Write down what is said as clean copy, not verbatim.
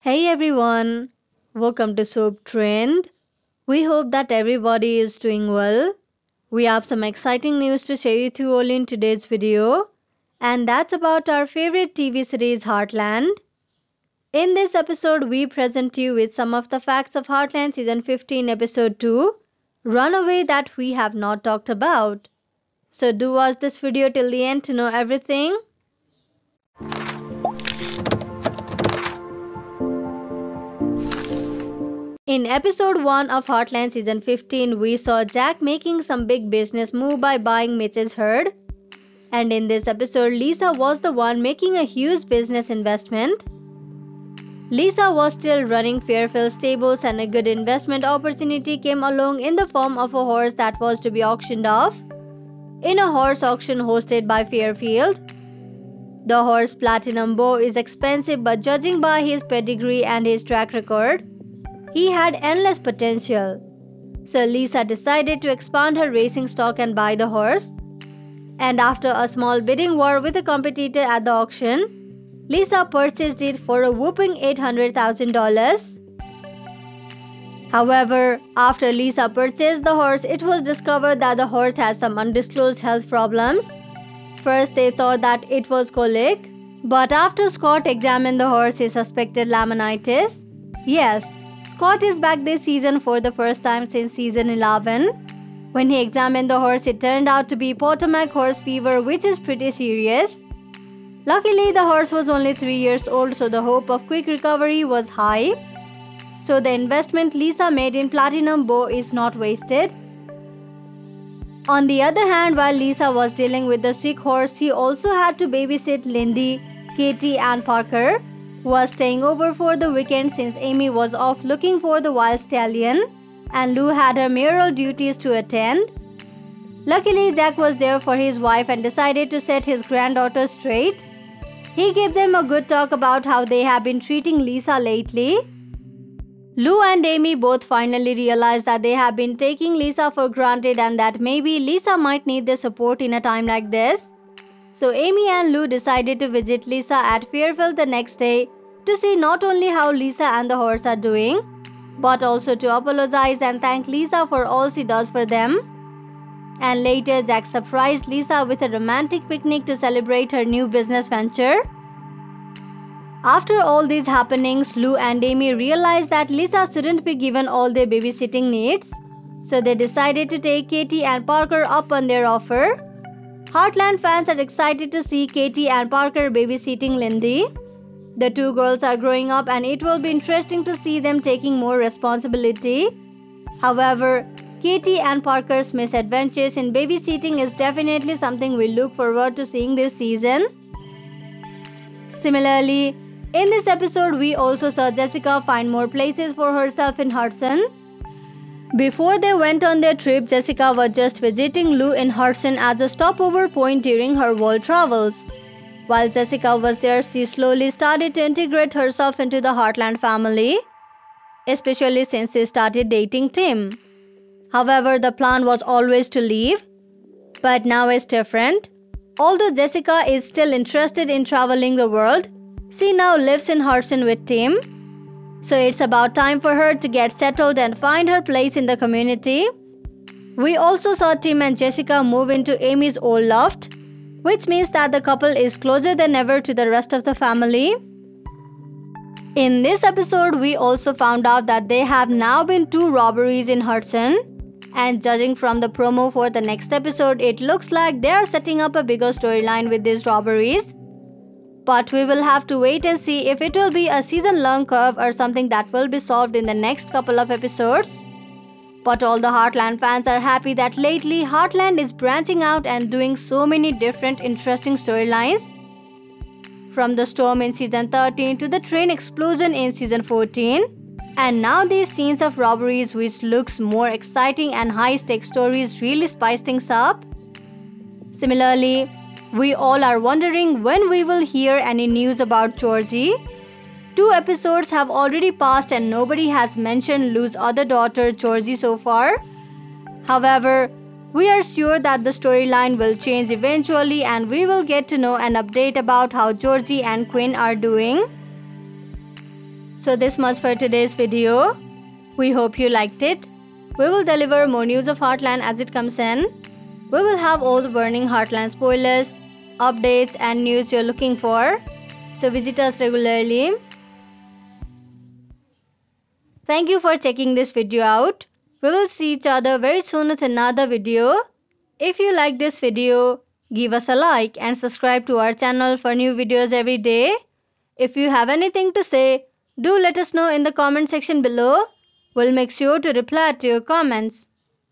Hey everyone, welcome to Soap Trend. We hope that everybody is doing well. We have some exciting news to share with you all in today's video, and that's about our favorite TV series Heartland. In this episode, we present you with some of the facts of Heartland Season 15 Episode 2, Runaway, that we have not talked about. So do watch this video till the end to know everything. In episode 1 of Heartland Season 15, we saw Jack making some big business move by buying Mitch's herd. And in this episode, Lisa was the one making a huge business investment. Lisa was still running Fairfield Stables, and a good investment opportunity came along in the form of a horse that was to be auctioned off in a horse auction hosted by Fairfield. The horse Platinum Bow is expensive, but judging by his pedigree and his track record, he had endless potential. So Lisa decided to expand her racing stock and buy the horse. And after a small bidding war with a competitor at the auction, Lisa purchased it for a whopping $800,000. However, after Lisa purchased the horse, it was discovered that the horse has some undisclosed health problems. First, they thought that it was colic, but after Scott examined the horse, he suspected laminitis. Yes, Scott is back this season for the first time since season 11. When he examined the horse, it turned out to be Potomac horse fever, which is pretty serious. Luckily, the horse was only 3 years old, so the hope of quick recovery was high. So the investment Lisa made in Platinum Bow is not wasted. On the other hand, while Lisa was dealing with the sick horse, she also had to babysit Lindy, Katie and Parker, who was staying over for the weekend since Amy was off looking for the wild stallion and Lou had her mayoral duties to attend. Luckily, Jack was there for his wife and decided to set his granddaughter straight. He gave them a good talk about how they have been treating Lisa lately. Lou and Amy both finally realized that they have been taking Lisa for granted and that maybe Lisa might need their support in a time like this. So Amy and Lou decided to visit Lisa at Fairfield the next day to see not only how Lisa and the horse are doing, but also to apologize and thank Lisa for all she does for them. And later, Jack surprised Lisa with a romantic picnic to celebrate her new business venture. After all these happenings, Lou and Amy realized that Lisa shouldn't be given all their babysitting needs, so they decided to take Katie and Parker up on their offer. Heartland fans are excited to see Katie and Parker babysitting Lindy. The two girls are growing up and it will be interesting to see them taking more responsibility. However, Katie and Parker's misadventures in babysitting is definitely something we look forward to seeing this season. Similarly, in this episode, we also saw Jessica find more places for herself in Hudson. Before they went on their trip, Jessica was just visiting Lou in Hudson as a stopover point during her world travels. While Jessica was there, she slowly started to integrate herself into the Heartland family, especially since she started dating Tim. However, the plan was always to leave, but now it's different. Although Jessica is still interested in traveling the world, she now lives in Hudson with Tim. So it's about time for her to get settled and find her place in the community. We also saw Tim and Jessica move into Amy's old loft, which means that the couple is closer than ever to the rest of the family. In this episode, we also found out that there have now been 2 robberies in Hudson, and judging from the promo for the next episode, it looks like they are setting up a bigger storyline with these robberies. But we will have to wait and see if it will be a season-long curve or something that will be solved in the next couple of episodes. But all the Heartland fans are happy that lately Heartland is branching out and doing so many different interesting storylines. From the storm in season 13 to the train explosion in season 14. And now these scenes of robberies, which looks more exciting and high-stakes stories, really spice things up. Similarly, we all are wondering when we will hear any news about Georgie. 2 episodes have already passed and nobody has mentioned Lou's other daughter Georgie so far. However, we are sure that the storyline will change eventually and we will get to know an update about how Georgie and Quinn are doing. So this much for today's video. We hope you liked it. We will deliver more news of Heartland as it comes in. We will have all the burning Heartland spoilers, updates and news you're looking for. So visit us regularly. Thank you for checking this video out. We will see each other very soon with another video. If you like this video, give us a like and subscribe to our channel for new videos every day. If you have anything to say, do let us know in the comment section below. We'll make sure to reply to your comments.